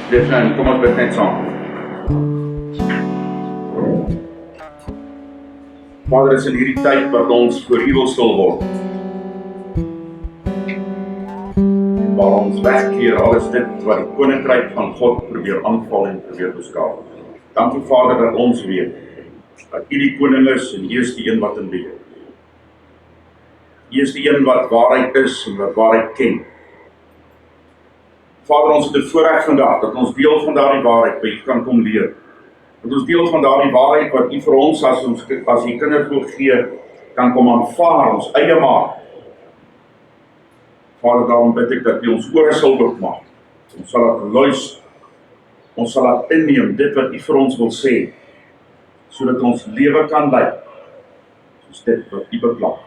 Dis nou, kom ons bid net saam. Vader, is in hierdie tyd wat ons voor U wil stil word. Waar ons wegkeer alles dit wat die Koninkryk van God probeer aanval en probeer beskadig. Dankie Vader dat ons weet dat U die koning is en U is die een wat in beheer. U is die een wat waarheid is en wat waarheid ken. Vader, ons het 'n voorreg vandag dat ons deel van daardie waarheid by U kan kom leer. Dat ons deel van daardie waarheid wat U vir ons as U kinders wil gee, kan kom aanvaar, ons eie maak. Vader, daarom bid ek dat U ons ore sal oopmaak. Ons sal dit luister. Ons sal dit inneem, dit wat U vir ons wil sê, sodat ons lewe kan lei, soos dit wat U beplan.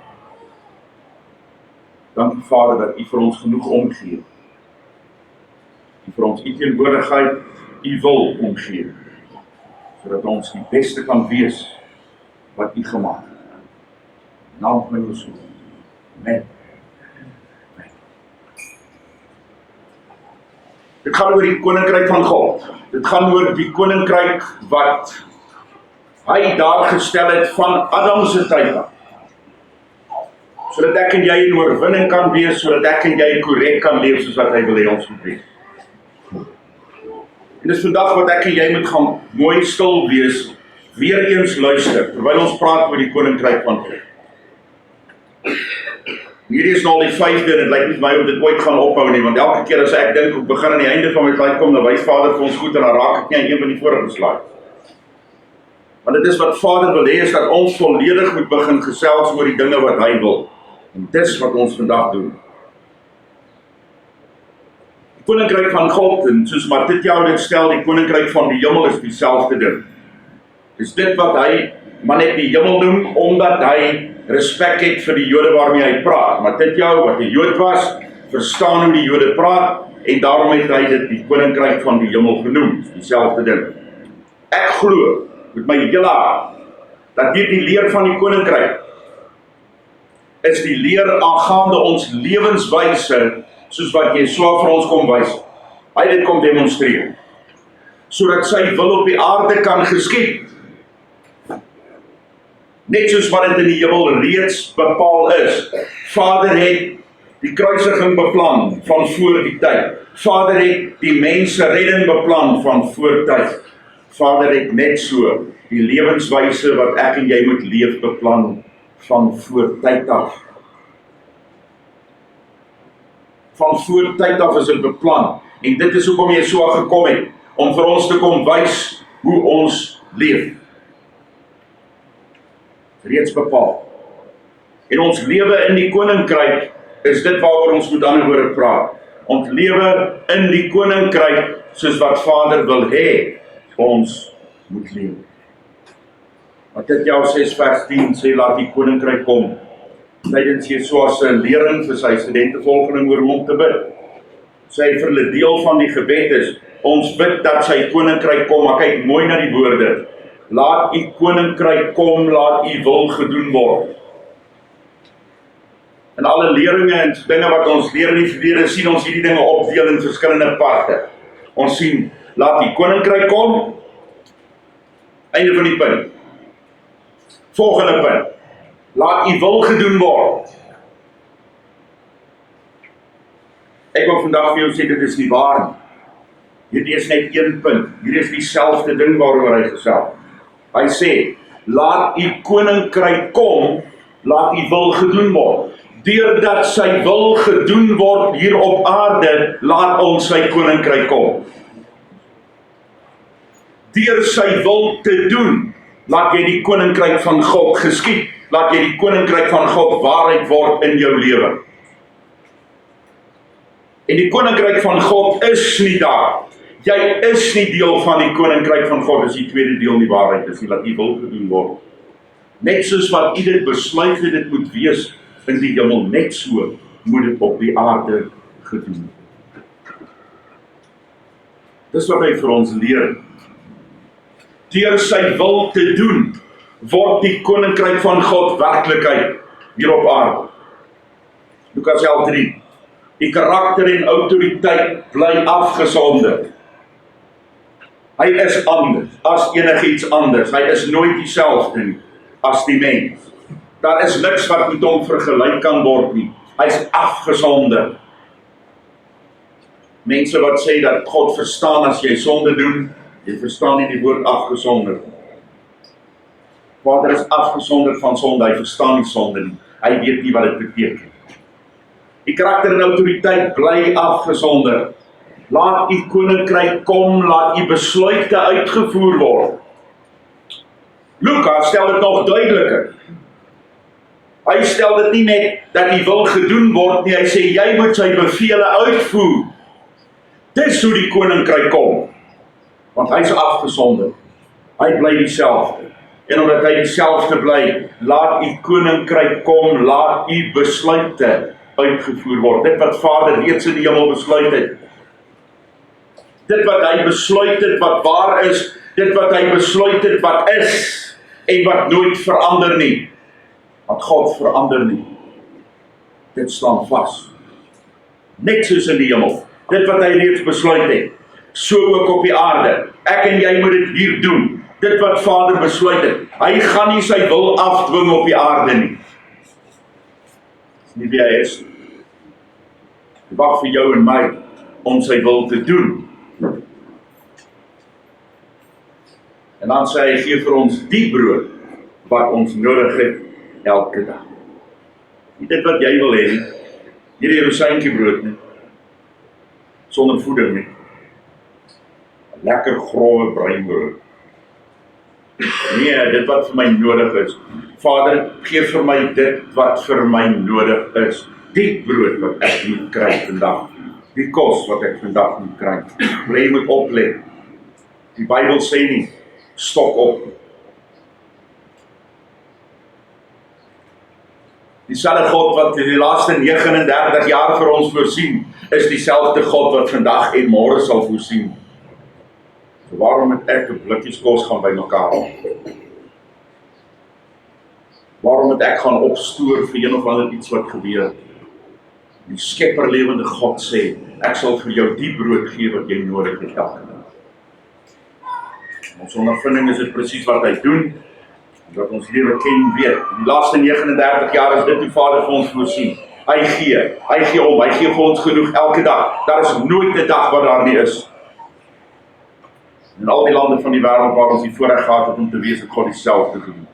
Dankie Vader dat U vir ons genoeg omgee. U vir ons U teenwoordigheid, U wil omgee, sodat ons die beste kan wees wat U gemaak het. In naam van Jesus. Amen. Dit gaan oor die Koninkryk van God. Dit gaan oor die Koninkryk wat Hy daar gestel het van Adam se tyd af. Sodat ek en jy in oorwinning kan wees, sodat ek en jy korrek kan leef soos wat Hy wil hê ons moet wees. En dis vandag wat ek en jy moet gaan mooi stil wees, weer eens luister, terwyl ons praat oor die Koninkryk van God. Hierdie is nou al die 5de en dit lyk nie vir my of dit ooit gaan ophou nie, want elke keer as ek dink, ek begin aan die einde van my tyd kom, dan wys Vader vir ons goed en dan raak ek nie aan een van die vorige slides. Want dit is wat Vader wil hê, is dat ons volledig moet begin gesels oor die dinge wat Hy wil. En dis wat ons vandag doen. Die Koninkryk van God, en soos Matthäus dit stel, die Koninkryk van die hemel is dieselfde ding. Dis dit wat hy maar net die hemel noem, omdat hy respek het vir die Jode waarmee hy praat. Matthäus, wat 'n Jood was, verstaan hoe die Jode praat, en daarom het hy dit die Koninkryk van die hemel genoem. Dis dieselfde ding. Ek glo met my hele hart dat hierdie leer van die Koninkryk is die leer aangaande ons lewenswyse, soos wat Yeshua vir ons kom wys. Hy het dit kom demonstreer, sodat sy wil op die aarde kan geskied. Net soos wat dit in die hemel reeds bepaal is. Vader het die kruisiging beplan van voor die tyd. Vader het die mense redding beplan van voor tyd. Vader het net so die lewenswyse wat ek en jy moet leef beplan van voor tyd af. Van voor tyd af is dit beplan. En dit is hoekom Yeshua gekom het, om vir ons te kom wys hoe ons leef. Reeds bepaal. En ons lewe in die Koninkryk is dit waaroor ons met ander woorde praat. Ons lewe in die Koninkryk soos wat Vader wil hê ons moet lewe. Matthäus 6 vers 10 sê, laat die Koninkryk kom. Tydens Yeshua se lering vir sy studente volgeling oor hom te bid. Sy vir hulle deel van die gebed is, ons bid dat sy Koninkryk kom, maar kyk mooi na die woorde. Laat U Koninkryk kom, laat U wil gedoen word. In alle leringe en dinge wat ons leer in die verlede, sien ons hierdie dinge opdeel in verskillende parte. Ons sien, laat die Koninkryk kom, einde van die punt. Volgende punt, laat U wil gedoen word. Ek wil vandag vir jou sê, dit is nie waar nie. Hierdie is net een punt, hierdie is dieselfde ding waaroor hy gesels. Hy sê, laat U Koninkryk kom, laat U wil gedoen word. Deurdat sy wil gedoen word hier op aarde, laat ons sy Koninkryk kom. Deur sy wil te doen, laat jy die Koninkryk van God geskied. Laat jy die Koninkryk van God waarheid word in jou lewe. En die Koninkryk van God is nie daar. Jy is nie deel van die Koninkryk van God, dis die tweede deel die waarheid is, nie laat U wil gedoen word. Net soos wat U dit besluit het, dit moet wees in die hemel, net so moet dit op die aarde gedoen word. Dis wat hy vir ons leer. Deur sy wil te doen, word die Koninkryk van God werklikheid hier op aarde. Lukas 11:3. Die karakter en autoriteit bly afgesonder. Hy is anders as enigiets anders. Hy is nooit dieselfde nie as die mens. Daar is niks wat met hom vergelyk kan word nie. Hy is afgesonder. Mense wat sê dat God verstaan as jy sonde doen, jy verstaan nie die woord afgesonder. Vader is afgesonder van sonde, hy verstaan nie sonde nie. Hy weet nie wat dit beteken. Die karakter en autoriteit bly afgesonder. Laat u koninkryk kom, laat u besluite uitgevoer word. Lukas stel dit nog duideliker. Hy stel dit nie net dat die wil gedoen word nie, hy sê jy moet sy bevele uitvoer. Dis hoe die koninkryk kom. Want hy is afgesonder. Hy bly dieselfde. En omdat hy dieselfde bly, laat u koninkryk kom, laat u besluite uitgevoer word. Dit wat Vader reeds in die hemel besluit het. Dit wat hy besluit het wat waar is, dit wat hy besluit het wat is, en wat nooit verander nie. Want God verander nie. Dit staan vas. Net soos in die hemel. Dit wat hy reeds besluit het, so ook op die aarde. Ek en jy moet dit hier doen. Dit wat Vader besluit het. Hy gaan nie sy wil afdwing op die aarde nie. Dis nie wie hy is. Hy wag vir jou en my om sy wil te doen. En dan sê hy, gee vir ons die brood wat ons nodig het elke dag. Nie dit wat jy wil hê nie. Nie die rosientjie brood nie. Sonder voeding nie. Lekker grove breinbrood. Nee, dit wat vir my nodig is. Vader, gee vir my dit wat vir my nodig is. Die brood wat ek moet kry vandag. Die kos wat ek vandag moet kry. Jy moet oplet. Die Bybel sê nie, stok op. Dieselfde God wat die laaste 39 jaar vir ons voorsien, is dieselfde God wat vandag en môre sal voorsien. So waarom moet ek 'n blikkies kos gaan bymekaar haal? Waarom moet ek gaan opstoor vir een of ander iets wat gebeur? Die Skepper lewende God sê, ek sal vir jou die brood gee wat jy nodig het elke dag. Ons ondervinding is dit presies wat hy doen, dat ons lewe ken weet. Die laaste 39 jaar is dit hoe Vader vir ons voorsien. Hy gee om, hy gee vir ons genoeg elke dag. Daar is nooit 'n dag wat daar nie is. In al die lande van die wêreld waar ons die voorreg gehad het om te wees, het God dieselfde gedoen.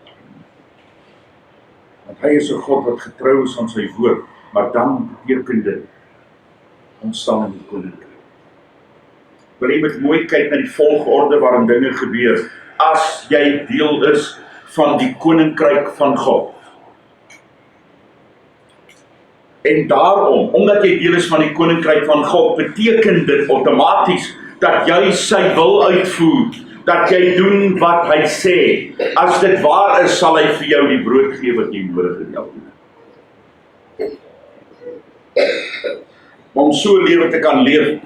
Want hy is 'n God wat getrou is aan sy woord, maar dan beteken dit, ons staan in die koninkryk. Wil jy met mooi kyk na die volgorde waarin dinge gebeur, as jy deel is van die Koninkryk van God. En daarom, omdat jy deel is van die Koninkryk van God, beteken dit outomaties dat jy sy wil uitvoer, dat jy doen wat hy sê. As dit waar is, sal hy vir jou die brood gee wat jy nodig het elke dag. Om so 'n lewe te kan leef,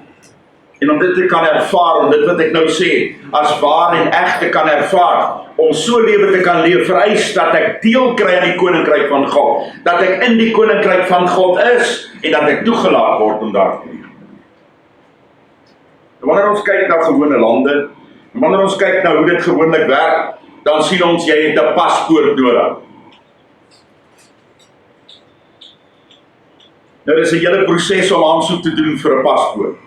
en om dit te kan ervaar, om dit wat ek nou sê, as waar en eg te kan ervaar, om so 'n lewe te kan leef, vereis dat ek deel kry aan die Koninkryk van God, dat ek in die Koninkryk van God is, en dat ek toegelaat word om daar te wees. Wanneer ons kyk na gewone lande, en wanneer ons kyk na hoe dit gewoonlik werk, dan sien ons jy het 'n paspoort nodig. Nou, dit is 'n hele proses om aansoek te doen vir 'n paspoort.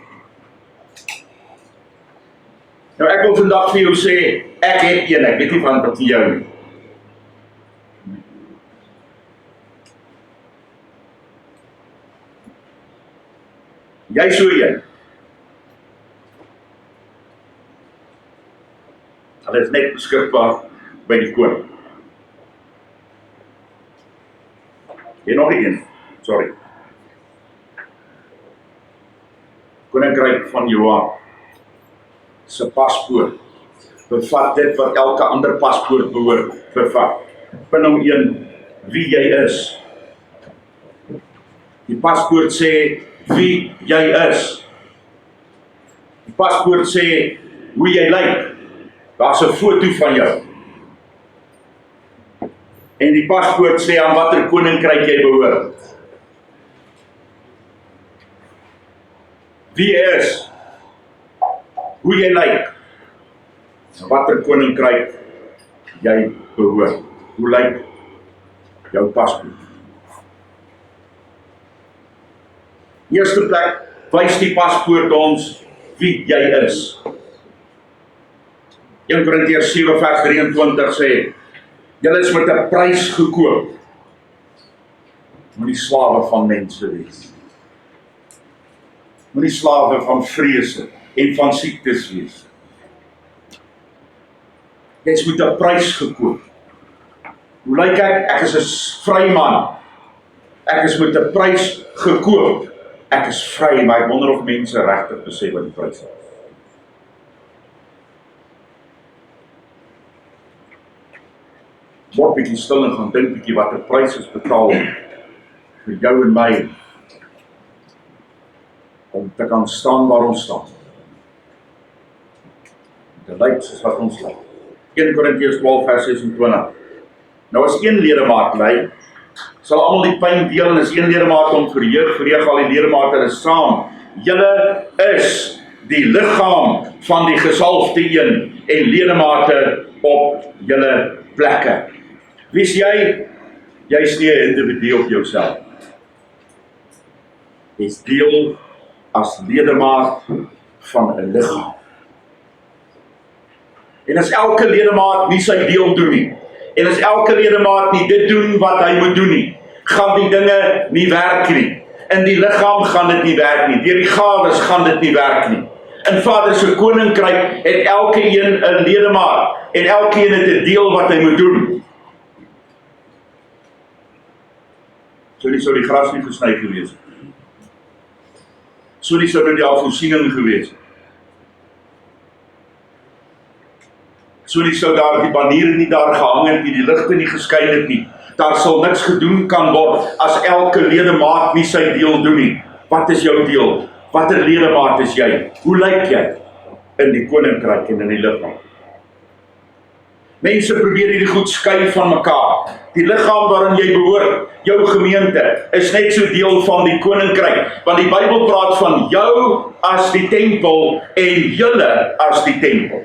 Nou, ek wil vandag vir jou sê, ek het een, ek weet nie van wat vir jou nie. Jy so een. Hulle is net beskikbaar by die koning. Jy nog een, sorry. Koninkryk van Johan se paspoort bevat dit wat elke ander paspoort behoort bevat. Punt 1, wie jy is. Die paspoort sê wie jy is. Die paspoort sê hoe jy lyk. Daar's 'n foto van jou. En die paspoort sê aan watter koninkryk jy behoort. Wie jy is. Hoe jy lyk. watter koninkryk jy behoort. Hoe lyk jou paspoort? Eerste plek wys die paspoort ons wie jy is. 1 Korintiërs 7 vers 23 sê, julle is met 'n prys gekoop. Moenie slawe van mense wees. Moenie slawe van vrese en van siektes wees. Jy is met 'n prys gekoop. Hoe lyk ek? Ek is 'n vry man. Ek is met 'n prys gekoop. Ek is vry, maar ek wonder of mense regtig besef wat die prys is. Word bietjie stil en gaan dink bietjie wat 'n prys is betaal vir jou en my om te kan staan waar ons staan. Dit lyk soos wat ons lyk. 1 Korintiërs 12 vers 26. Nou as een ledemaat ly, sal almal die pyn deel en as een ledemaat hom verheug al die ledemate is saam. Julle is die liggaam van die gesalfde een en ledemate op julle plekke. Wie is jy? Jy is nie 'n individu op jouself. Jy is deel as ledemaat van 'n liggaam. En as elke ledemaat nie sy deel doen nie, en as elke ledemaat nie dit doen wat hy moet doen nie, gaan die dinge nie werk nie. In die liggaam gaan dit nie werk nie. Deur die gawes gaan dit nie werk nie. In Vader se koninkryk het elke een 'n ledemaat en elkeen het 'n deel wat hy moet doen. So nie sou die gras nie gesny gewees het. So nie sou dit die voorsiening gewees het. So nie sou daar die baniere nie daar gehang het nie, die ligte nie geskyn het nie. Daar sal niks gedoen kan word as elke ledemaat nie sy deel doen nie. Wat is jou deel? Watter ledemaat is jy? Hoe lyk jy in die koninkryk en in die liggaam? Mense probeer hierdie goed skei van mekaar. Die liggaam waarin jy behoort, jou gemeente, is net so deel van die koninkryk, want die Bybel praat van jou as die tempel en julle as die tempel.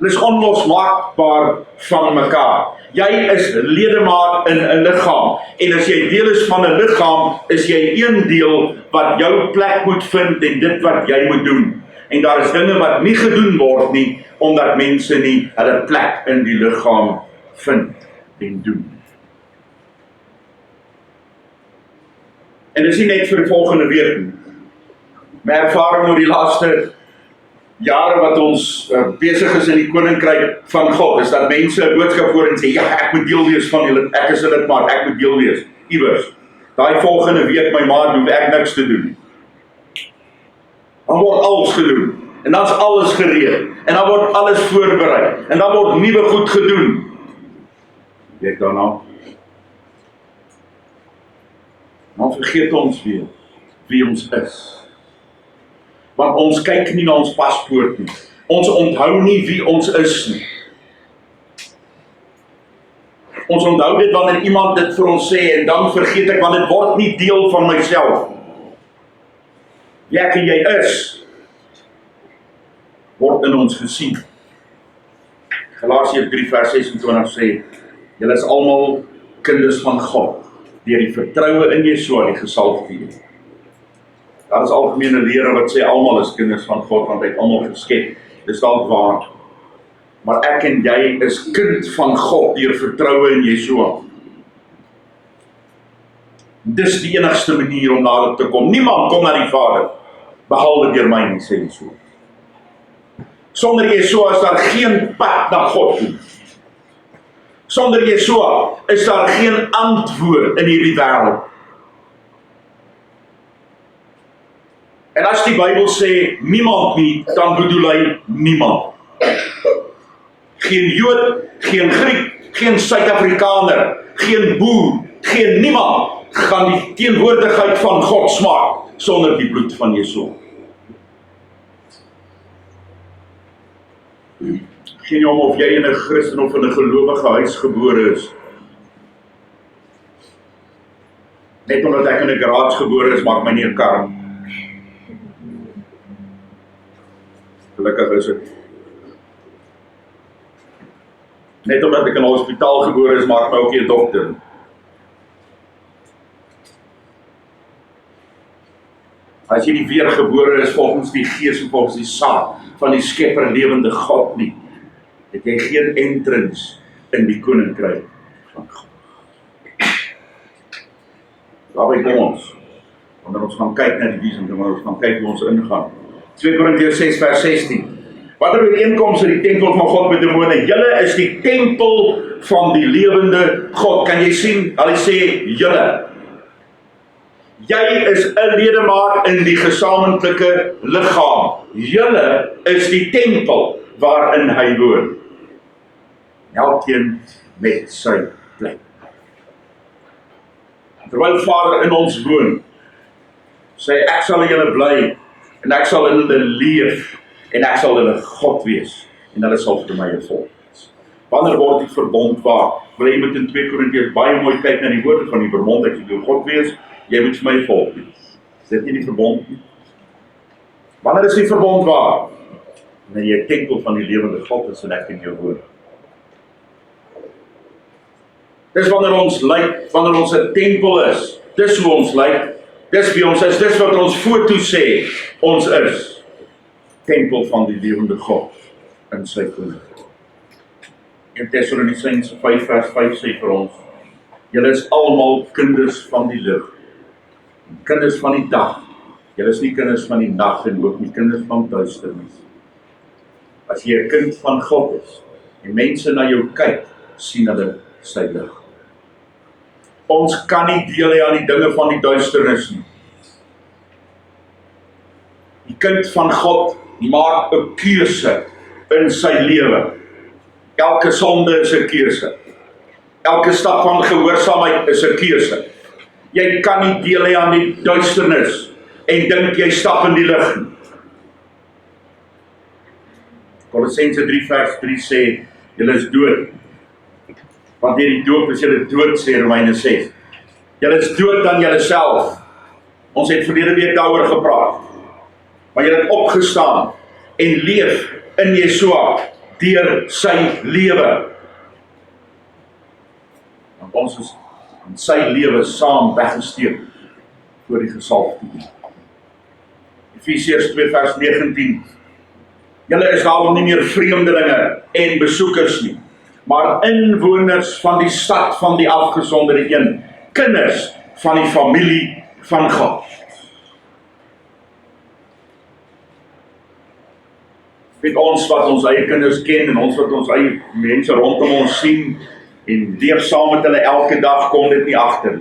Dit is onlosmaakbaar van mekaar. Jy is ledemaat in 'n liggaam, en as jy deel is van 'n liggaam, is jy een deel wat jou plek moet vind en dit wat jy moet doen. En daar is dinge wat nie gedoen word nie, omdat mense nie hulle plek in die liggaam vind en doen. En dis nie net vir die volgende week nie. My ervaring oor die laaste jare wat ons besig is in die Koninkryk van God, is dat mense 'n boodskap hoor en sê, ja, ek moet deel wees van julle, ek is 'n lidmaat, ek moet deel wees, iewers. Daai volgende week, my maat, hoef ek niks te doen. Dan word alles gedoen, en dan is alles gereed, en dan word alles voorberei, en dan word nuwe goed gedoen. Weet daarna, dan vergeet ons weer wie ons is. Want ons kyk nie na ons paspoort nie. Ons onthou nie wie ons is nie. Ons onthou dit wanneer iemand dit vir ons sê, en dan vergeet ek, want dit word nie deel van myself. Wie ek en jy is, word in ons gesien. Galasiërs 3 vers 26 sê, julle is almal kinders van God, deur die vertroue in Yeshua, die gesalfde een. Daar is algemene lere wat sê almal is kinders van God, want hy het almal geskep. Dis dalk waar. Maar ek en jy is kind van God deur vertroue in Yeshua. Dis die enigste manier om na dit te kom. Niemand kom na die Vader, behalwe deur my nie, sê Yeshua. Sonder Yeshua is daar geen pad na God toe. Sonder Yeshua is daar geen antwoord in hierdie wêreld. En as die Bybel sê niemand nie, dan bedoel hy niemand. Geen Jood, geen Griek, geen Suid-Afrikaner, geen boer, geen niemand gaan die teenwoordigheid van God smaak sonder die bloed van Yeshua. Geen nie om of jy in 'n Christen of in 'n gelowige huis gebore is. Net omdat ek in 'n garage gebore is, maak my nie 'n kar. Gelukkig is dit. Net omdat ek in 'n hospitaal gebore is, maak my ook nie 'n dokter. As jy nie weergebore is volgens die gees en volgens die saad van die skepper lewende God nie, het jy geen entrance in die Koninkryk van God. Daarby kom ons, wanneer ons gaan kyk na die visie, wanneer ons gaan kyk hoe ons ingaan. 2 Korintiërs 6 vers 16. Wat 'n ooreenkoms in die tempel van God met demone. Julle is die tempel van die lewende God. Kan jy sien? Hy sê julle. Jy is 'n ledemaat in die gesamentlike liggaam. Julle is die tempel waarin hy woon. Elkeen met sy plek. Terwyl Vader in ons woon, sê ek sal in julle bly en ek sal in hulle leef en ek sal hulle God wees en hulle sal vir my 'n volk wees. Wanneer word die verbond waar? Wil jy moet in 2 Korintiërs baie mooi kyk na die woorde van die verbond. Ek sal jou God wees, jy moet vir my volk wees. Is dit nie die verbond nie? Wanneer is die verbond waar? Wanneer jy 'n tempel van die lewende God is en ek in jou woon. Dis wanneer ons lyk, wanneer ons 'n tempel is. Dis hoe ons lyk. Dis wie ons is. Dis wat ons foto sê ons is. Tempel van die lewende God in sy koninkryk. 1 Tessalonisense 5 vers 5 sê vir ons, julle is almal kinders van die lig, kinders van die dag. Julle is nie kinders van die nag en ook nie kinders van duisternis. As jy 'n kind van God is en mense na jou kyk, sien hulle sy lig. Ons kan nie deel hê aan die dinge van die duisternis nie. Die kind van God maak 'n keuse in sy lewe. Elke sonde is 'n keuse. Elke stap van gehoorsaamheid is 'n keuse. Jy kan nie deel hê aan die duisternis en dink jy stap in die lig nie. Kolossense 3 vers 3 sê, julle is dood. Want deur die doop is julle dood, sê Romeine 6. Julle is dood aan julleself. Ons het verlede week daaroor gepraat. Maar julle het opgestaan en leef in Yeshua deur sy lewe. Want ons is in sy lewe saam weggesteek voor die gesalfde. Efesiërs 2 vers 19. Julle is daarom nie meer vreemdelinge en besoekers nie, maar inwoners van die stad van die afgesonderde een, kinders van die familie van God. Met ons wat ons eie kinders ken en ons wat ons eie mense rondom ons sien en leef saam met hulle elke dag, kom dit nie agter.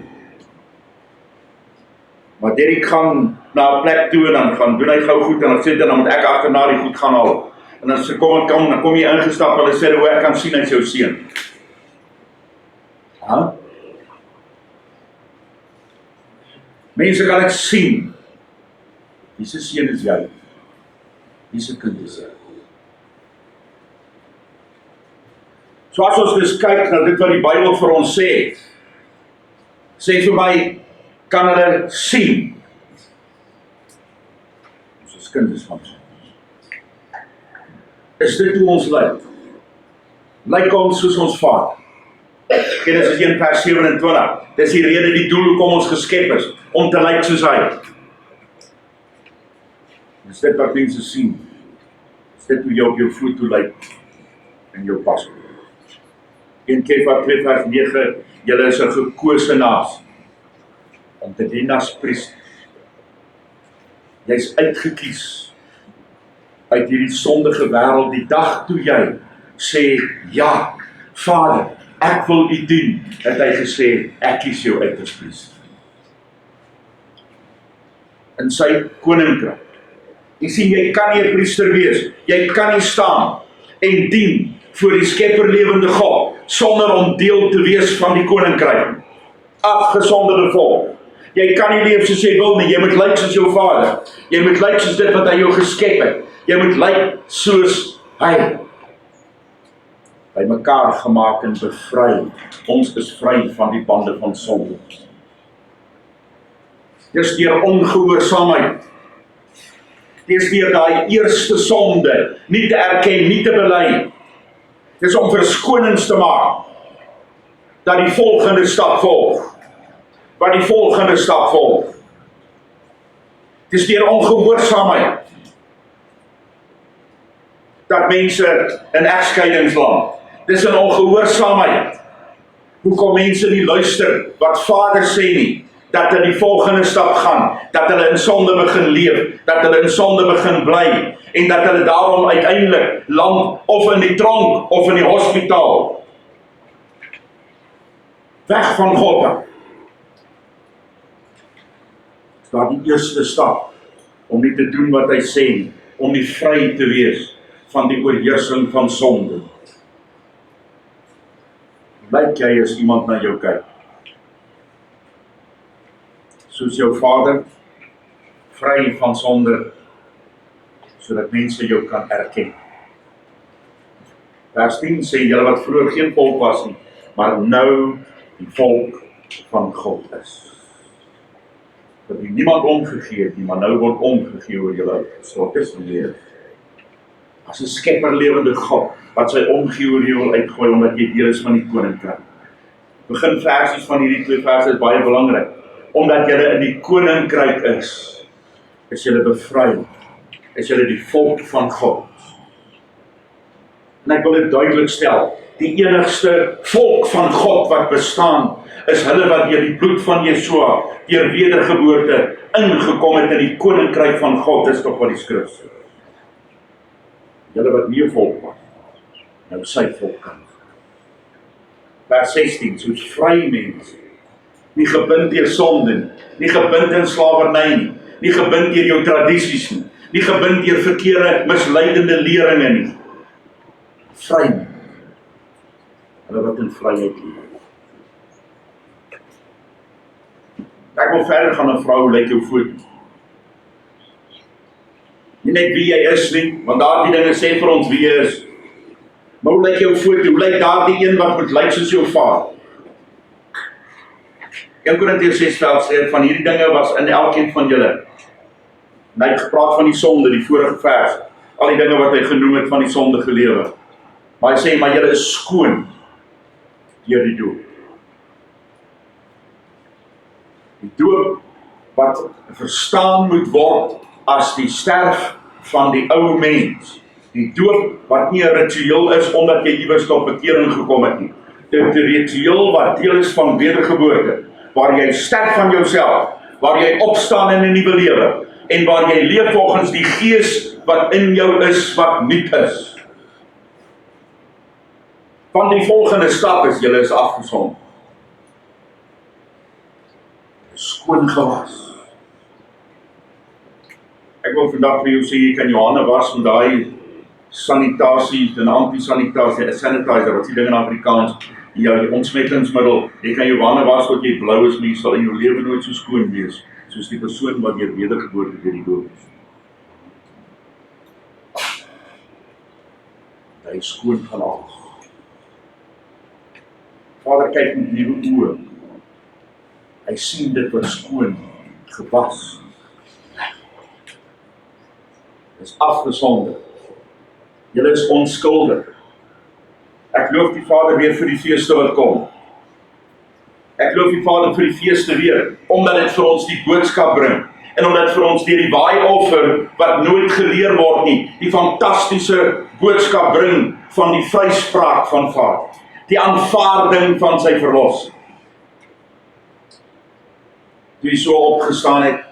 Maar Derek gaan na 'n plek toe en dan gaan doen hy gou goed en dan sê dit dan moet ek agterna die goed gaan haal. En as jy dan kom jy ingestap en hulle sê hoe ek kan sien hy's jou seun. Ja? Mense kan dit sien. Wie se seun is jy? Wie se kind is jy? So as ons dus kyk na dit wat die Bybel vir ons sê vir my, kan hulle sien. Ons is kinders van God. Is dit hoe ons lyk? Lyk ons soos ons Vader? Genesis 1 vers 27. Dis die rede, die doel hoekom ons geskep is, om te lyk soos hy. Dis dit wat mense sien. Dis dit hoe jy op jou foto lyk en jou paspoort. 1 Kefas 2 vers 9, julle is 'n gekose nasie om te dien as priester. Jy's uitgekies uit hierdie sondige wêreld die dag toe jy sê, ja, Vader, ek wil u dien, het hy gesê, ek kies jou uit as priester. In sy koninkryk. Jy sien, jy kan nie 'n priester wees, jy kan nie staan en dien voor die skepper lewende God, sonder om deel te wees van die koninkryk. Afgesonderde volk. Jy kan nie leef soos jy wil nie, jy moet lyk soos jou Vader. Jy moet lyk soos dit wat hy jou geskep het. Jy moet lyk soos hy. By mekaar gemaak en bevry. Ons is vry van die bande van sonde. Dis deur ongehoorsaamheid. Dis deur daai eerste sonde nie te erken, nie te bely. Dis om verskonings te maak, dat die volgende stap volg. Wat die volgende stap volg. Dis deur ongehoorsaamheid, dat mense in egskeidings land. Dis 'n ongehoorsaamheid. Hoekom mense nie luister wat Vader sê nie, dat hulle die volgende stap gaan, dat hulle in sonde begin leef, dat hulle in sonde begin bly, en dat hulle daarom uiteindelik land of in die tronk of in die hospitaal. Weg van God af. Dis daar die eerste stap, om nie te doen wat hy sê nie, om nie vry te wees van die oorheersing van sonde. Lyk jy as iemand na jou kyk? Soos jou Vader, vry van sonde, sodat mense jou kan erken. Vers 10 sê, julle wat vroeër geen volk was nie, maar nou die volk van God is. Dat wie niemand omgegee het nie, maar nou word omgegee oor julle uitgestort. Dis weer as 'n skepper lewende God, wat sy omgee oor jou wil uitgooi, omdat jy deel is van die Koninkryk. Begin versies van hierdie 2 verse is baie belangrik. Omdat julle in die Koninkryk is julle bevry, is julle die volk van God. En ek wil dit duidelik stel, die enigste volk van God wat bestaan, is hulle wat deur die bloed van Yeshua, deur wedergeboorte, ingekom het in die Koninkryk van God, is toch wat die skrif sê. Julle wat nie 'n volk was, nou sy volk kan. Vers 16, soos vry mense, nie gebind deur sonde, nie gebind in slawerny nie, nie gebind deur jou tradisies nie, nie gebind deur verkeerde, misleidende leringe nie. Vry. Hulle wat in vryheid leef. Ek wil verder gaan en vrou, hoe lyk jou voet? Nie net wie jy is nie, want daardie dinge sê vir ons wie jy is. Maar hoe lyk jou voet? Hoe lyk daardie een wat moet lyk soos jou vader? 1 Korintiërs 6 sê, van hierdie dinge was in elkeen van julle. En hy het gepraat van die sonde, die vorige vers, al die dinge wat hy genoem het van die sondige lewe. Maar hy sê, maar julle is skoon deur die doop. Die doop wat verstaan moet word as die sterf van die ou mens. Die doop wat nie 'n ritueel is omdat jy iewers tot bekering gekom het nie. Dit is 'n ritueel wat deel is van wedergeboorte, waar jy sterf van jouself, waar jy opstaan in 'n nuwe lewe, en waar jy leef volgens die gees wat in jou is, wat nuut is. Van die volgende stap is, julle is afgesond. Skoon gewas. Ek wil vandag vir jou sê, jy kan jou hande was met daai sanitasie, en antisanitasie, 'n sanitizer, wat sê ding in Afrikaans, jou ontsmettingsmiddel, jy kan jou hande was tot jy blou is, maar jy sal in jou lewe nooit so skoon wees, soos die persoon wat deur wedergeboorte deur die doop is. Hy is skoon van alles. Vader kyk met nuwe oë. Hy sien dit wat skoon, gewas. Is afgesonder. Julle is onskuldig. Ek loof die Vader weer vir die feeste wat kom. Ek loof die Vader vir die feeste weer, omdat dit vir ons die boodskap bring. En omdat vir ons deur die waaioffer, wat nooit geleer word nie, die fantastiese boodskap bring van die vryspraak van Vader. Die aanvaarding van sy verlossing. Toe hy so opgestaan het,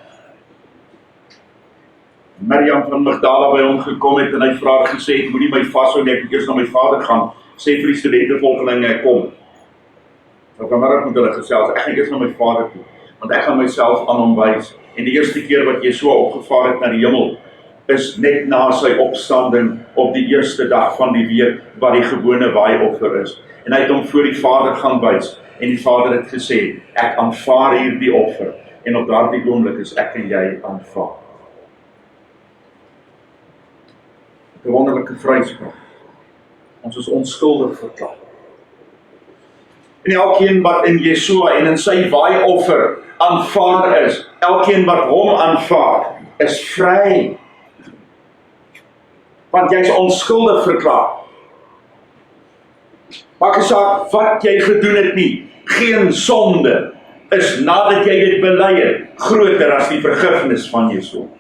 Miriam van Magdala by hom gekom het en hy vra gesê, ek moet nie my vashou nie, ek moet eers na my vader gaan, sê vir die studentevolgelinge, ek kom. Nou vanmiddag moet hulle gesels, ek gaan eers na my vader toe, want ek gaan myself aan hom wys. En die eerste keer wat Yeshua opgevaar het na die hemel, is net na sy opstanding op die eerste dag van die week, wat die gewone waaioffer is. En hy het hom voor die Vader gaan wys, en die Vader het gesê, ek aanvaar hier die offer, en op daardie oomblik is ek en jy aanvaar. 'n wonderlike vryspraak. Ons is onskuldig verklaar. En elkeen wat in Yeshua en in sy waaioffer aanvaar is, elkeen wat hom aanvaar, is vry. Want jy is onskuldig verklaar. Maak nie saak wat jy gedoen het nie. Geen sonde is nadat jy dit bely het, groter as die vergifnis van jou sonde.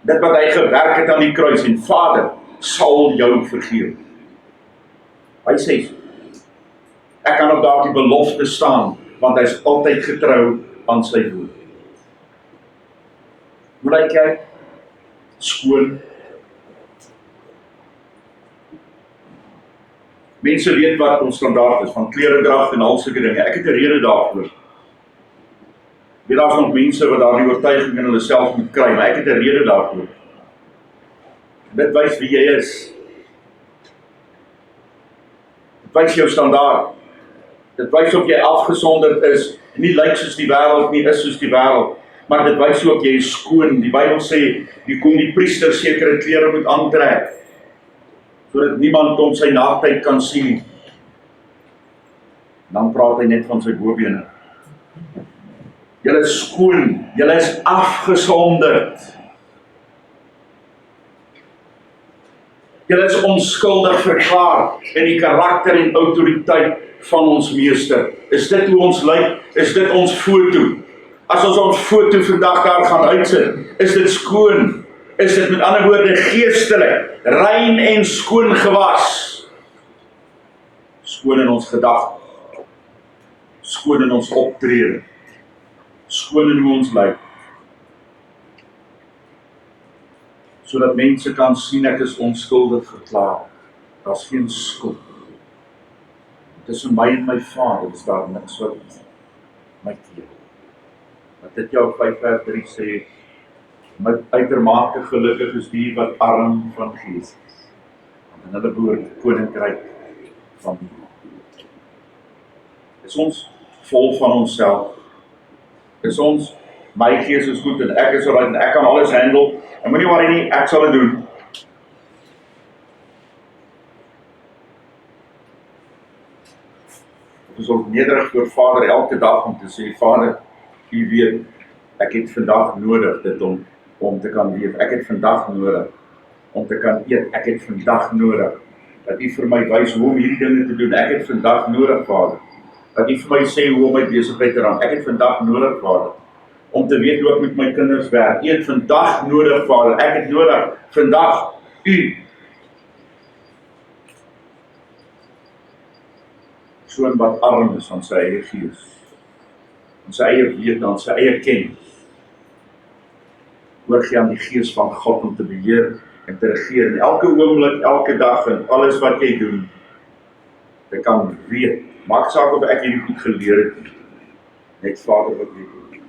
Dit wat hy gewerk het aan die kruis en Vader sal jou vergewe. Hy sê so. Ek kan op daardie belofte staan, want hy is altyd getrou aan sy woord. Hoe lyk jy? Skoon. Mense weet wat ons standaard is, van kleredrag en al sulke dinge. Ek het 'n rede daarvoor. Weet daar is nog mense wat daardie oortuiging in hulle self moet kry, maar ek het 'n rede daarvoor. Dit wys wie jy is. Dit wys jou standaard. Dit wys of jy afgesonderd is, nie lyk soos die wêreld nie, is soos die wêreld. Maar dit wys ook jy is skoon. Die Bybel sê, die priester sekere klere moet aantrek, sodat niemand om sy naaktheid kan sien. Dan praat hy net van sy bobene. Julle is skoon, julle is afgesonderd. Julle is onskuldig verklaar in die karakter en autoriteit van ons meester. Is dit hoe ons lyk? Is dit ons foto? As ons foto vandag daar gaan uitsit, is dit skoon? Is dit met ander woorde geestelik, rein en skoon gewas? Skoon in ons gedagtes, skoon in ons optrede, skoon in hoe ons lyk, sodat mense kan sien ek is onskuldig verklaar. Daar's geen skuld. Tussen my en my Vader is daar niks wat my keer. Wat dit jou 5:3 sê, my uitermate gelukkig is die wat arm van gees is, want in hulle behoort die Koninkryk van God. Is ons vol van onsself? Is ons, my gees is goed en ek is alright en ek kan alles handle, en moenie worry nie, ek sal dit doen. Ons is ook nederig voor Vader elke dag om te sê, Vader, U weet, ek het vandag nodig dit om te kan leef. Ek het vandag nodig om te kan eet. Ek het vandag nodig dat U vir my wys hoe om hierdie dinge te doen. Ek het vandag nodig, Vader, dat U vir my sê hoe om my besigheid te ran. Ek het vandag nodig, Vader, om te weet hoe ek met my kinders werk. U het vandag nodig, Vader. Ek het nodig vandag U. So'n wat arm is aan sy eie gees, aan sy eie wete, aan sy eie kennis, oorgee aan die gees van God om te beheer en te regeer in elke oomblik, elke dag en alles wat jy doen. Jy kan weet, maak saak of ek hierdie goed geleer het, net Vader wat jy doen.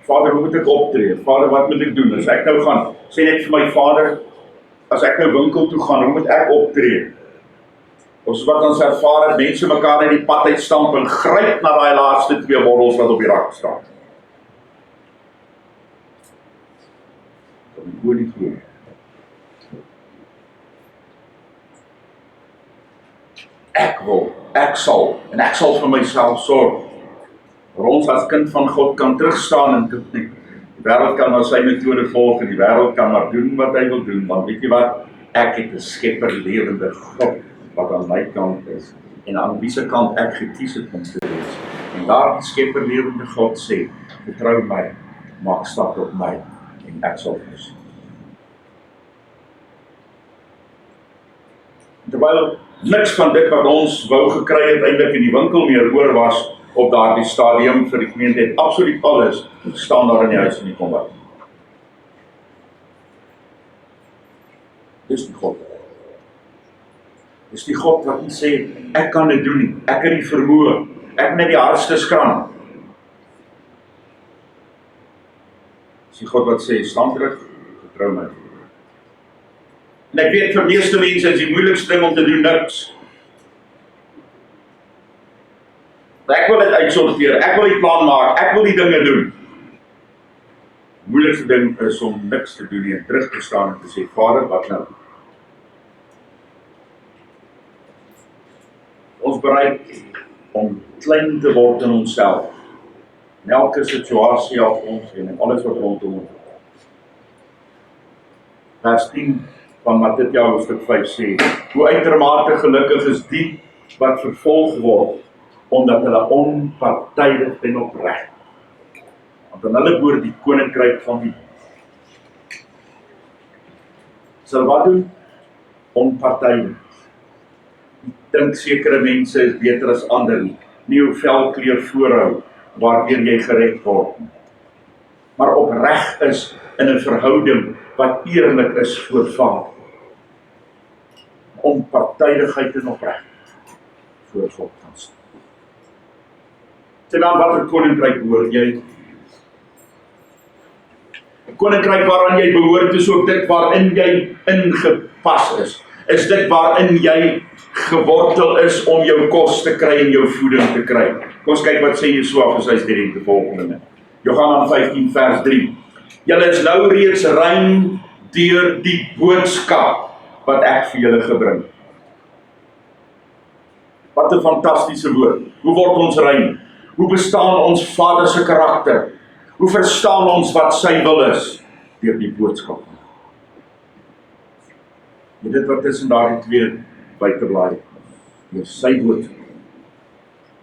Vader, hoe moet ek optree? Vader, wat moet ek doen? As ek nou gaan, sê net vir my Vader, as ek nou winkel toe gaan, hoe moet ek optree? Ons wat ons ervaar het, mense mekaar in die pad uitstamp en gryp na daai laaste 2 bottels wat op die rak staan. Dat moet nie glo. Ek wil, ek sal, en ek sal vir myself sorg. Waar ons as kind van God kan terugstaan en die wêreld kan maar sy metode volg en die wêreld kan maar doen wat hy wil doen, want weet jy wat? Ek het 'n skepper lewende God wat aan my kant is, en aan wie se kant ek gekies het om te wees. En daar die skepper lewende God sê, vertrou my, maak stap op my, en ek sal voorsien. Terwyl niks van dit wat ons wou gekry het eintlik in die winkel meer oor was op daardie stadium vir die gemeente, het absoluut alles staan daar in die huis en die kombuis. Dis die God. Dis die God wat nie sê, ek kan dit doen nie, ek het die vermoë, ek net die hardste skraan. Dis die God wat sê, staan terug, vertrou my. En ek weet vir meeste mense is die moeilikste ding om te doen niks. Ek wil dit uitsorteer, ek wil die plan maak, ek wil die dinge doen. Die moeilikste ding is om niks te doen en terug te staan en te sê, Vader, wat nou? Ons bereid om klein te word in onsself, in elke situasie af ons en in alles wat rondom ons is. Vers 10 van Matteus hoofstuk 5 sê, hoe uitermate gelukkig is die wat vervolg word, omdat hulle onpartydig en opreg. Want aan hulle behoort die Koninkryk van die sal wat doen? Onpartydig. Ek dink sekere mense is beter as ander nie hoe velkleur voorhou, waardeur jy gered word. Maar opreg is in 'n verhouding wat eerlik is voor Vader. Onpartydigheid en opreg voor God gaan staan. Sê aan watter koninkryk behoort jy? 'n Koninkryk waaraan jy behoort is ook dit waarin jy ingepas is. Is dit waarin jy gewortel is om jou kos te kry en jou voeding te kry. Kom ons kyk wat sê Jesua vir sy studente volgende. Johannes 15 vers 3. Julle is nou reeds rein deur die boodskap wat ek vir julle gebring. Wat 'n fantastiese woord. Hoe word ons rein? Hoe bestaan ons Vader se karakter? Hoe verstaan ons wat sy wil is? Deur die boodskap. Dit wat tussen daardie twee buiteblaai, deur sy boodskap.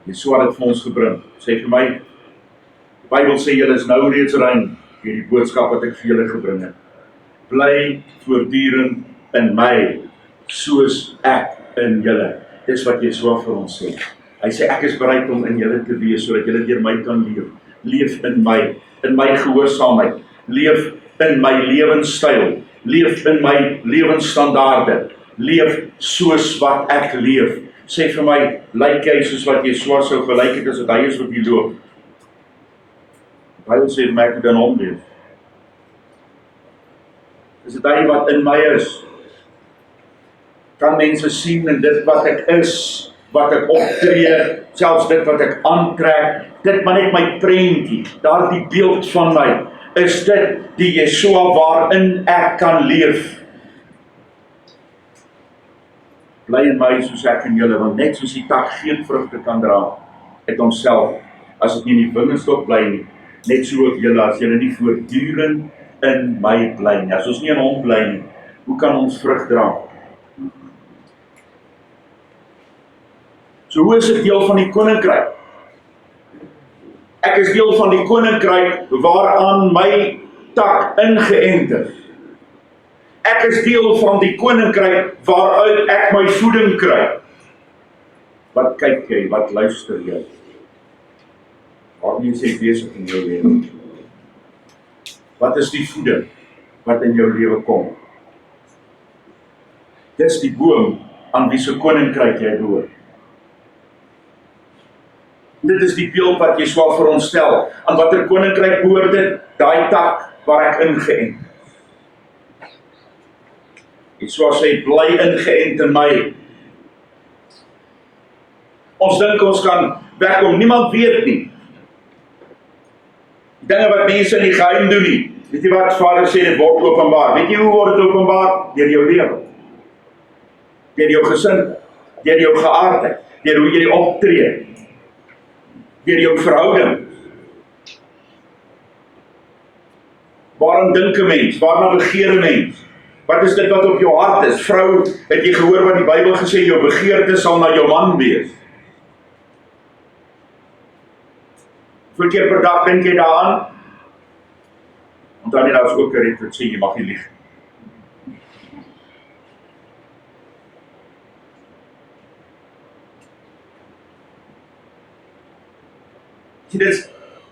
Jesua het vir ons gebring. Sê vir my, die Bybel sê julle is nou reeds rein deur die boodskap wat ek vir julle gebring het. Bly voortdurend in my, soos ek in julle. Dis wat Jesua vir ons sê. Hy sê ek is bereid om in julle te wees sodat julle deur my kan leef. Leef in my gehoorsaamheid. Leef in my lewenstyl. Leef in my lewensstandaarde. Leef soos wat ek leef. Sê vir my, lyk jy soos wat Jesua sou gelyk het as dit hy is wat jy loop? Die Bybel sê vir my ek moet in hom leef. Is dit hy wat in my is? Kan mense sien in dit wat ek is, wat ek optree, selfs dit wat ek aantrek, dit maar net my prentjie, daardie beeld van my, is dit die Jesua waarin ek kan leef. Bly in my soos ek in julle, want net soos die tak geen vrugte kan dra uit homself, as dit nie in die wingerdstok bly nie, net so ook julle, as julle nie voortdurend in my bly nie. As ons nie in hom bly nie, hoe kan ons vrug dra? So hoe is ek deel van die koninkryk? Ek is deel van die koninkryk waaraan my tak ingeënt is. Ek is deel van die koninkryk waaruit ek my voeding kry. Wat kyk jy, wat luister jy? Waarmee is jy besig in jou lewe? Wat is die voeding wat in jou lewe kom? Dis die boom aan wie se koninkryk jy behoort. Dit is die beeld wat Jesua vir ons stel. Aan watter koninkryk behoort dit? Daai tak waar ek ingeënt. Jesua sê, bly ingeënt in my. Ons dink ons kan wegkom, niemand weet nie. Die dinge wat mense in die geheim doen nie. Weet jy wat Vader sê, dit word openbaar. Weet jy hoe word dit openbaar? Deur jou lewe. Deur jou gesin, deur jou geaardheid, deur hoe jy optree. Deur jou verhouding. Waarom dink 'n mens? Waarna begeer 'n mens? Wat is dit wat op jou hart is? Vrou, het jy gehoor wat die Bybel gesê, jou begeerte sal na jou man wees? Hoeveel keer per dag dink jy daaraan? Want dan is ook 'n rit wat sê, jy mag nie lieg.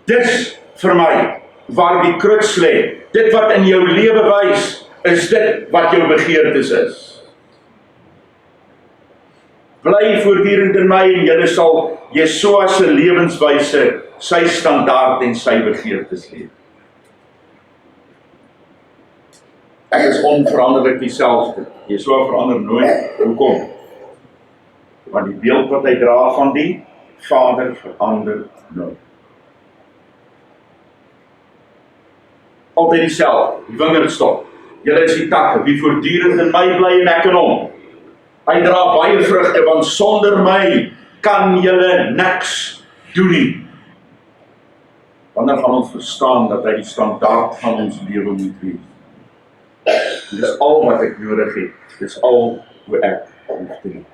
Dis vir my waar die kruks lê. Dit wat in jou lewe wys, is dit wat jou begeertes is. Bly voortdurend in my en julle sal Jesua se lewenswyse, sy standaard en sy begeertes leef. Ek is onveranderlik dieselfde. Jesua verander nooit. Hoekom? Want die beeld wat hy dra van die Vader verander nooit. Altyd dieselfde, die wingerdstok. Julle is die takke, wie voortdurend in my bly en ek in hom. Hy dra baie vrugte, want sonder my kan julle niks doen nie. Wanneer gaan ons verstaan dat hy die standaard van ons lewe moet wees? Dis al wat ek nodig het. Dis al hoe ek hoef te doen.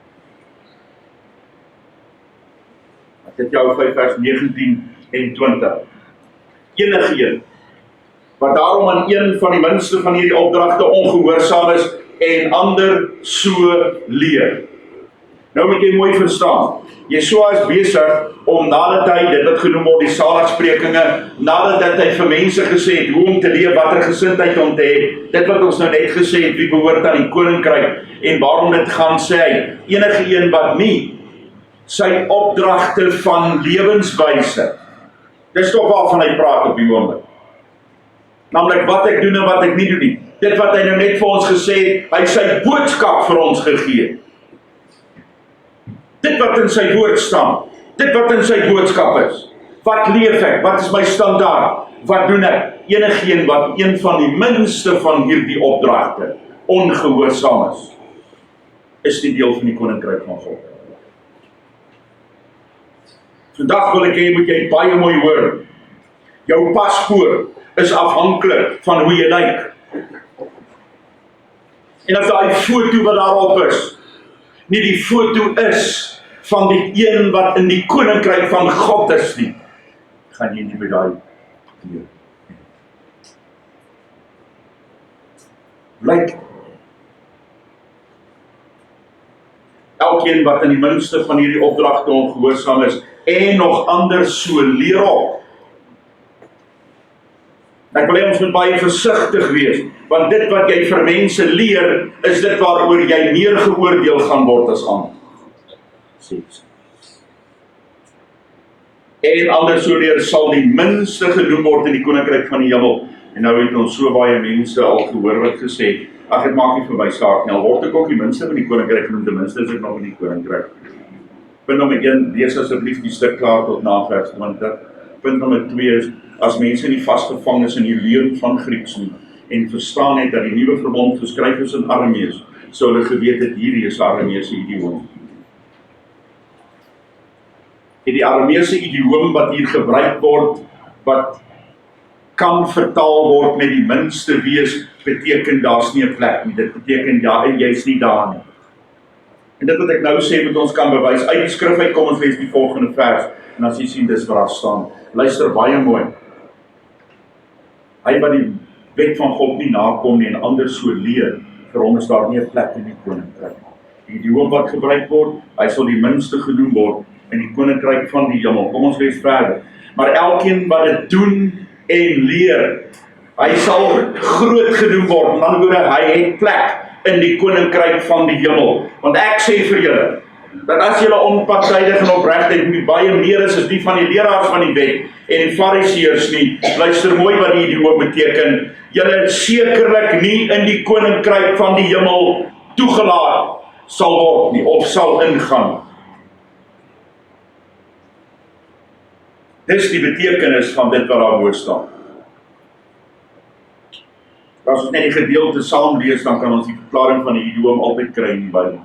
Dit jou 5 vers 19 en 20. Enige een wat daarom aan een van die minste van hierdie opdragte ongehoorsaam is en ander so leer. Nou moet jy mooi verstaan. Jesua is besig om nadat hy dit wat genoem word die saligsprekinge, nadat hy vir mense gesê het hoe om te leef, watter gesindheid om te hê, dit wat ons nou net gesê het, wie behoort aan die koninkryk en waarom dit gaan sê hy, enige een wat nie sy opdragte van lewenswyse. Dis toch waarvan hy praat op die oomblik. Naamlik wat ek doen en wat ek nie doen nie. Dit wat hy nou net vir ons gesê het, hy sy boodskap vir ons gegee. Dit wat in sy woord staan, dit wat in sy boodskap is. Wat leef ek? Wat is my standaard? Wat doen ek? Enigeen wat een van die minste van hierdie opdragte ongehoorsaam is die deel van die Koninkryk van God. Vandag wil ek hê, moet jy baie mooi hoor. Jou paspoort is afhanklik van hoe jy lyk. En as daai foto wat daarop is, nie die foto is van die een wat in die Koninkryk van God is nie, gaan jy nie by daai deur. Lyk. Elkeen wat in die minste van hierdie opdragte ongehoorsaam is, en nog anders so leer op. Ek wil hê ons moet baie versigtig wees, want dit wat jy vir mense leer, is dit waaroor jy meer geoordeel gaan word as ander. En anders so leer sal die minste genoem word in die Koninkryk van die Hemel. En nou het ons so baie mense al gehoor wat gesê, ag dit maak nie vir my saak nie, al word ek ook die minste van die Koninkryk genoem, ten minste is ek nog in die Koninkryk. Punt nommer 1, lees asseblief die stuk klaar tot na vers 20. Punt nommer 2 is, as mense nie vasgevang is in die leer van Grieks nie, en verstaan het dat die nuwe verbond geskryf is in Aramees, sou hulle geweet het hierdie is Arameese idioom. En die Arameese idioom wat hier gebruik word, wat kan vertaal word met die minste wees, beteken daar's nie 'n plek nie. Dit beteken ja, en jy's nie daar nie. En dit wat ek nou sê, met ons kan bewys, uit die skrif uit, kom ons lees die volgende vers, en as jy sien, dis waar staan. Luister baie mooi. Hy wat die wet van God nie nakom nie, en ander so leer, vir hom is daar nie 'n plek in die Koninkryk. Die idioom wat gebruik word, hy sal die minste genoem word, in die Koninkryk van die Hemel. Kom ons lees verder. Maar elkeen wat dit doen en leer, hy sal groot genoem word, met ander woorde, hy het plek in die Koninkryk van die Hemel. Want ek sê vir julle, dat as julle onpartydig en opregtheid nie baie meer is as die van die leraars van die wet en die fariseërs nie, luister mooi wat die idioom beteken, julle sekerlik nie in die Koninkryk van die Hemel toegelaat sal word nie, of sal ingaan. Dis die betekenis van dit wat daarbo staan. As ons net die gedeelte saam lees, dan kan ons die verklaring van die idioom altyd kry in die Bybel.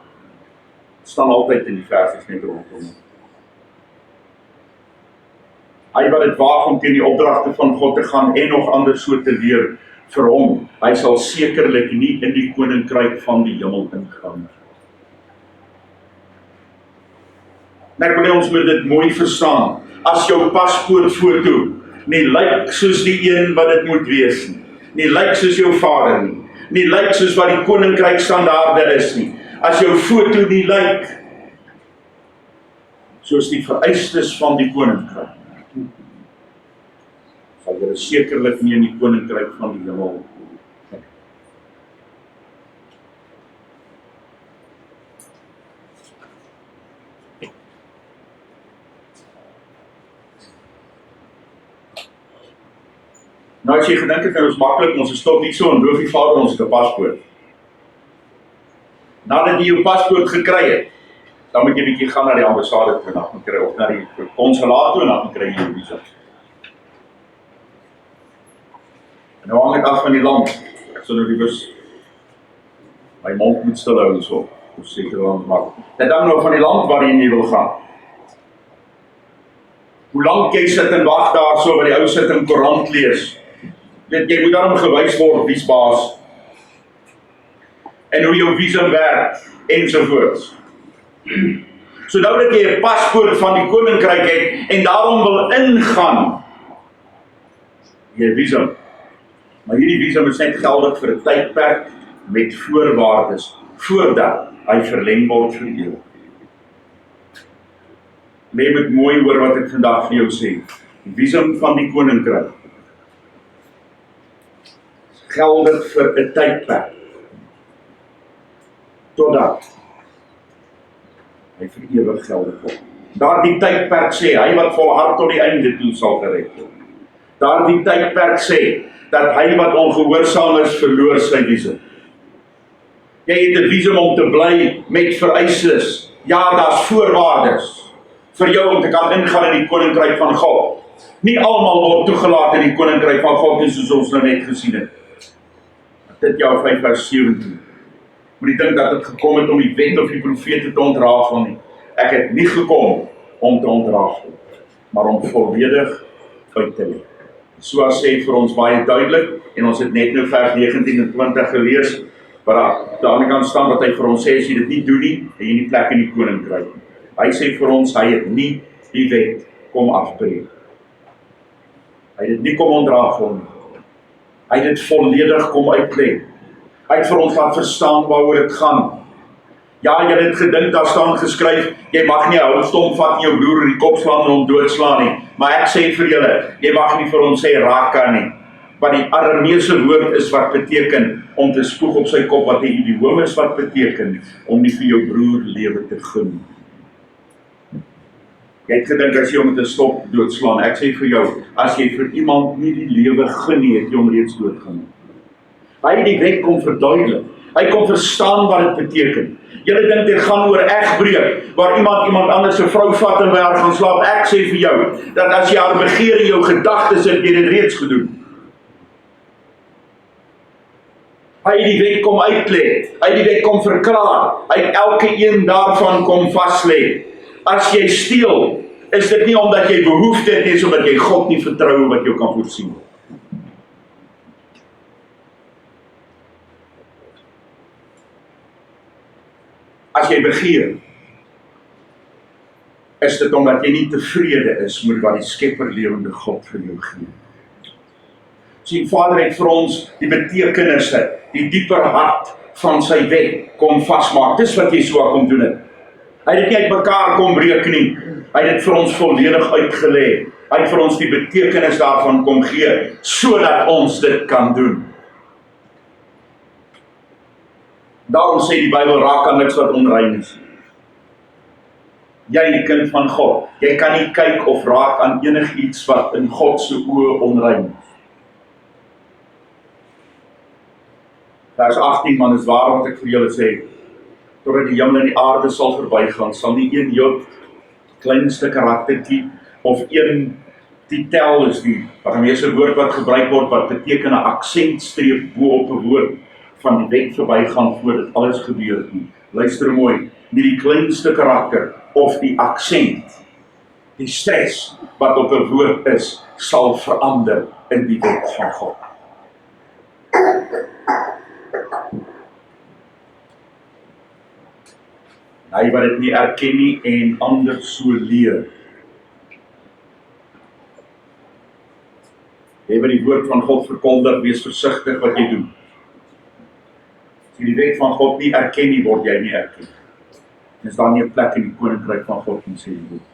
Het staan altyd in die versies net rondom. Hy wat dit waag om teen die opdragte van God te gaan en nog anders so te leer vir hom, hy sal sekerlik nie in die Koninkryk van die Hemel ingaan. En ek wil hê ons moet dit mooi verstaan. As jou paspoortfoto nie lyk soos die een wat dit moet wees nie lyk soos jou vader nie lyk soos wat die Koninkryk standaarde is nie, as jou foto nie lyk soos die vereistes van die Koninkryk, sal jy sekerlik nie in die Koninkryk van die Hemel. Nou as jy gedink het, ons maklik, ons stop nie so en loof die Vader ons 'n paspoort. Nadat jy jou paspoort gekry het, dan moet jy bietjie gaan na die ambassade toe, dan kry of na die konsulaat toe en dan kry jy jou visa. En nou hang dit af van die land. Ek sal nou liewers my mond moet stil hou so, of seker land maak. Dit hang nou van die land waarin jy wil gaan. Hoe lank jy sit en wag daar so by die ou sit en koerant lees. Jy moet daarom gewys word wie's baas. en hoe jou visum werk, ensovoorts. So nou dat jy 'n paspoort van die Koninkryk het, en daarom wil ingaan, jy visum. Maar hierdie visum is net geldig vir 'n tydperk met voorwaardes, voordat hy verleng word vir ewig. Jy moet mooi hoor wat ek vandag vir jou sê. Die visum van die Koninkryk geldig vir 'n tydperk, totdat hy vir ewig geldig word. Daardie tydperk sê, hy wat volhard tot die einde toe sal gered word. Daardie tydperk sê, dat hy wat ongehoorsaam is, verloor sy visum. Jy het 'n visum om te bly met vereistes. Ja, daar's voorwaardes vir jou om te kan ingaan in die Koninkryk van God. Nie almal word toegelaat in die Koninkryk van God nie, soos ons nou net gesien het. Dit jou 5 vers 17. Moet nie dink dat het gekom het om die wet of die profete te ontrafel nie. Ek het nie gekom om te ontrafel, maar om volledig uit te lê. So as sê vir ons baie duidelik, en ons het net nou vers 19 en 20 gelees, waar daar kan staan wat hy vir ons sê, as jy dit nie doen nie, en jy nie plek in die Koninkryk nie. Hy sê vir ons, hy het nie die wet kom afbreek. Hy het dit nie kom ontrafel nie. Hy het dit volledig kom uitlê. Hy het vir ons laat verstaan waaroor dit gaan. Ja, jy het gedink, daar staan geskryf, jy mag nie 'n houtstomp vat en jou broer in die kop slaan en hom doodslaan nie. Maar ek sê vir julle, jy mag nie vir hom sê raka nie. Want die Arameese woord is wat beteken om te spoeg op sy kop, wat die idiom is wat beteken om nie vir jou broer lewe te gun. Jy het gedink as jy hom met 'n stok doodslaan. Ek sê vir jou, as jy vir iemand nie die lewe gun nie, het jy hom reeds doodgaan. Hy het die wet kom verduidelik. Hy kom verstaan wat dit beteken. Julle dink dit gaan oor egbreek, waar iemand anders se vrou vat en by haar gaan slaap. Ek sê vir jou, dat as jy haar begeer in jou gedagtes het, jy dit reeds gedoen. Hy het die wet kom uitlê, hy het die wet kom verklaar, hy het elke een daarvan kom vaslê. As jy steel, is dit nie omdat jy behoefte het, is omdat jy God nie vertrou wat jou kan voorsien. As jy begeer, is dit omdat jy nie tevrede is met wat die Skepper lewende God vir jou gee. Sien, Vader het vir ons die betekenisse, die dieper hart van sy wet kom vasmaak. Dis wat jy so kom doen het. Hy het dit nie uit mekaar kom breek nie. Hy het dit vir ons volledig uitgelê. Hy het vir ons die betekenis daarvan kom gee, sodat ons dit kan doen. Daarom sê die Bybel, raak aan niks wat onrein is. Jy, die kind van God, jy kan nie kyk of raak aan enigiets wat in God se oë onrein is. Vers 18, man, is waar wat ek vir julle sê, totdat die hemel en die aarde sal verbygaan, sal nie een Jood, kleinste karaktertjie, of een titel is die Arameese woord wat gebruik word, wat beteken 'n aksentstreep bo op 'n woord, van die wet verbygaan voor dit alles gebeur het nie. Luister mooi, nie die kleinste karakter, of die aksent, die stres, wat op 'n woord is, sal verander in die wet van God. Hy wat dit nie erken nie en ander so leer. Jy wat die woord van God verkondig, wees versigtig wat jy doen. As jy die wet van God nie erken nie, word jy nie erken. Is daar nie 'n plek in die Koninkryk van God nie, sê die woord.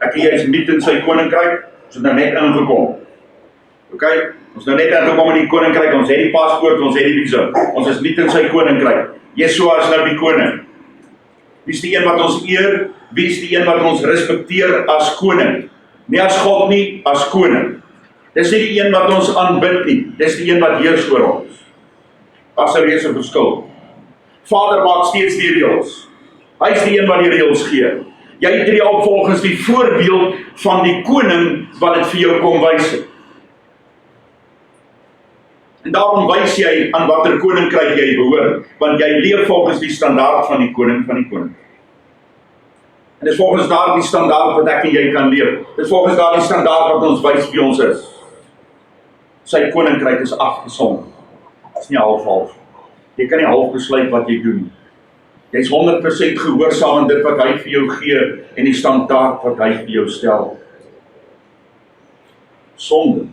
Ek en jy is nie in sy Koninkryk, ons het nou net ingekom. OK? Ons nou net ingekom in die Koninkryk, ons het die paspoort, ons het die visum. Ons is nie in sy Koninkryk. Yeshua is nou die koning. Wie is die een wat ons eer? Wie is die een wat ons respekteer as koning? Nie as God nie, as koning. Dis nie die een wat ons aanbid nie, dis die een wat heers oor ons. As 'n reuse verskil. Vader maak steeds die reëls. Hy is die een wat die reëls gee. Jy tree op volgens die voorbeeld van die koning wat dit vir jou kom wys het. En daarom wys jy aan watter koninkryk jy behoort, want jy leef volgens die standaard van die koning van die koning. En dis volgens daardie standaard wat ek en jy kan leef. Dis volgens daardie standaard wat ons wys wie ons is. Sy koninkryk is afgesonder. Dis nie half-half. Jy kan nie half besluit wat jy doen. Jy is 100% gehoorsaam aan dit wat hy vir jou gee en die standaard wat hy vir jou stel. Sonde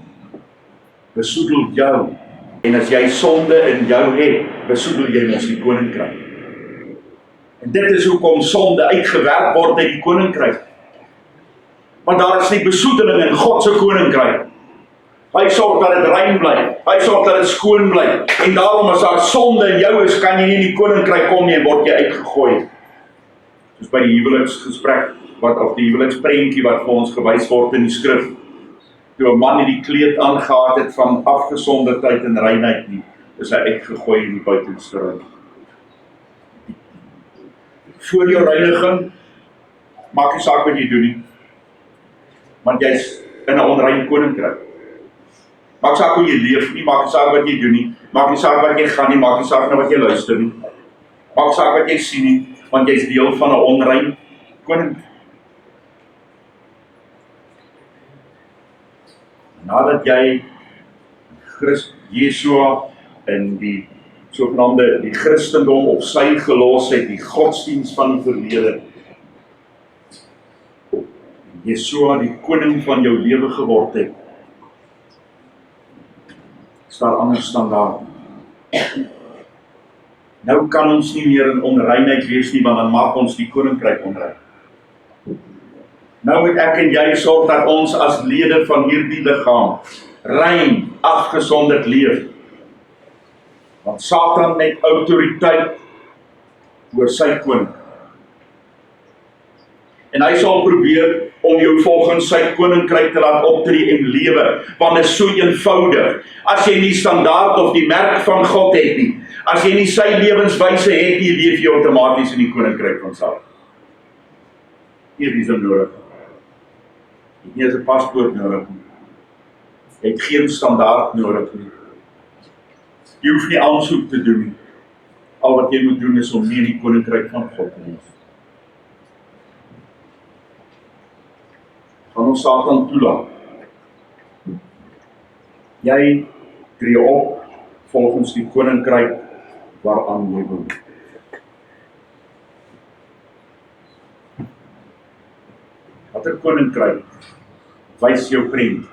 besoedel jou. En as jy sonde in jou het, besoedel jy mos die koninkryk. En dit is hoekom sonde uitgewerk word uit die koninkryk. Want daar is nie besoedeling in God se koninkryk. Hy sorg dat dit rein bly. Hy sorg dat dit skoon bly. En daarom as daar sonde in jou is, kan jy nie in die koninkryk kom nie en word jy uitgegooi. Soos by die huweliksgesprek, of die huweliksprentjie wat vir ons gewys word in die skrif. Toe 'n man nie die kleed aangehad het van afgesonderdheid en reinheid nie, is hy uitgegooi in die buitenste ruim. Voor jou reiniging, maak nie saak wat jy doen nie, want jy's in 'n onrein koninkryk. Maak saak hoe jy leef nie, maak nie saak wat jy doen nie, maak nie saak wat jy gaan nie, maak nie saak na wat jy luister nie, maak saak wat jy sien nie, want jy's deel van 'n onrein koninkryk. Nadat jy Yeshua in die sogenaamde die Christendom op sy gelos het, die godsdiens van die verlede, Yeshua die koning van jou lewe geword het, is daar ander standaard. Nou kan ons nie meer in onreinheid wees nie, want dan maak ons die koninkryk onrein. Nou moet ek en jy sorg dat ons as lede van hierdie liggaam rein, afgesonderd leef. Want Satan het autoriteit oor sy koning. En hy sal probeer om jou volgens sy koninkryk te laat optree en lewe, want dit is so eenvoudig. As jy nie standaard of die merk van God het nie, as jy nie sy lewenswyse het nie, leef jy outomaties in die koninkryk van Satan. Hier is hom nodig. Jy het nie eens 'n paspoort nodig nie. Jy het geen standaard nodig nie. Jy hoef nie aansoek te doen nie. Al wat jy moet doen is om nie in die koninkryk van God te leef. Gaan ons Satan toelaat. Jy tree op volgens die koninkryk waaraan jy behoort. Watter koninkryk wys jou prent?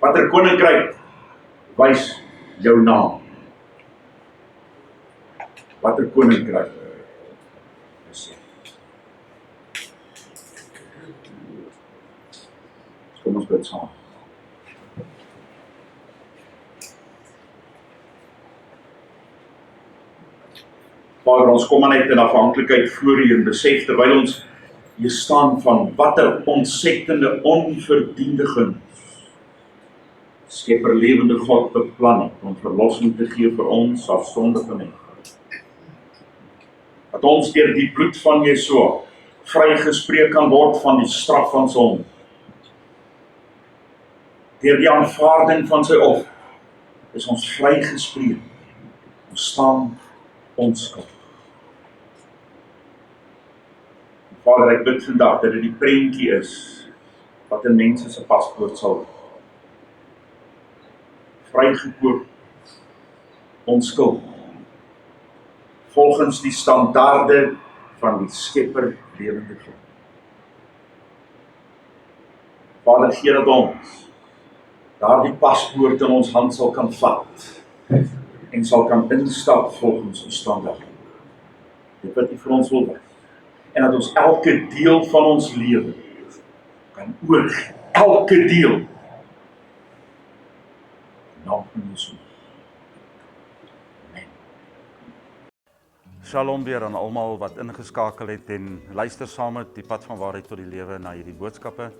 Watter koninkryk wys jou naam? Watter koninkryk is dit? Kom ons bid saam. Vader, ons kom maar net in afhanklikheid voor U en besef terwyl ons hier staan van watter ontsettende onverdiende guns Skepper lewende God beplan het om verlossing te gee vir ons as sondige mense. Dat ons deur die bloed van Yeshua vrygespreek kan word van die straf van sonde. Deur die aanvaarding van sy offer is ons vrygespreek. Ons staan onskuld. Vader, ek bid vandag dat dit die prentjie is wat 'n mens se paspoort sal wees. Vrygekoop, onskuld, volgens die standaarde van die Skepper lewende God. Vader, gee dat ons daardie paspoort in ons hand sal kan vat en sal kan instap volgens die standaard. Dit wat U vir ons wil wys. En dat ons elke deel van ons lewe kan oorgee. Elke deel. Naam van Yeshua. Amen. Shalom weer aan almal wat ingeskakel het en luister saam met die pad van waarheid tot die lewe na hierdie boodskappe.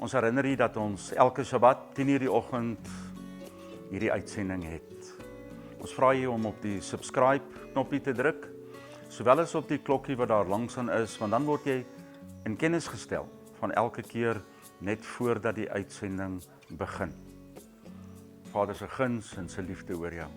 Ons herinner U dat ons elke Sabbat 10:00 die oggend hierdie uitsending het. Ons vra U om op die subscribe knoppie te druk, sowel as op die klokkie wat daar langs aan is, want dan word jy in kennis gestel van elke keer net voordat die uitsending begin. Vader se guns en sy liefde oor jou.